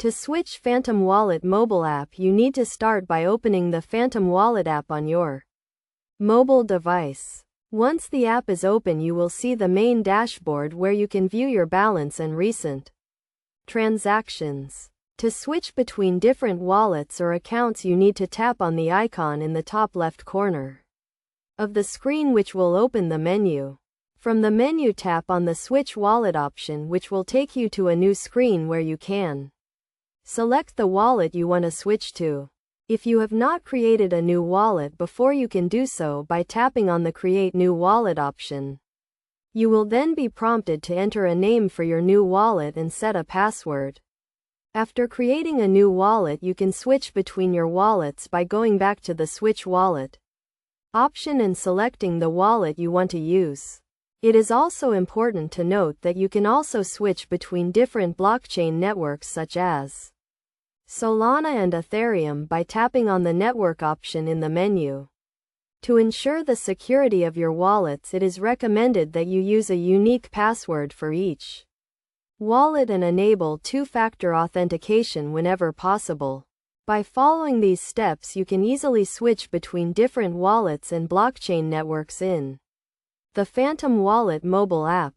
To switch Phantom Wallet mobile app, you need to start by opening the Phantom Wallet app on your mobile device. Once the app is open, you will see the main dashboard where you can view your balance and recent transactions. To switch between different wallets or accounts, you need to tap on the icon in the top left corner of the screen, which will open the menu. From the menu, tap on the Switch Wallet option, which will take you to a new screen where you can select the wallet you want to switch to. If you have not created a new wallet before, you can do so by tapping on the Create New Wallet option. You will then be prompted to enter a name for your new wallet and set a password. After creating a new wallet, you can switch between your wallets by going back to the Switch Wallet option and selecting the wallet you want to use. It is also important to note that you can also switch between different blockchain networks such as Solana and Ethereum by tapping on the network option in the menu. To ensure the security of your wallets, it is recommended that you use a unique password for each wallet and enable two-factor authentication whenever possible. By following these steps, you can easily switch between different wallets and blockchain networks in the Phantom Wallet mobile app.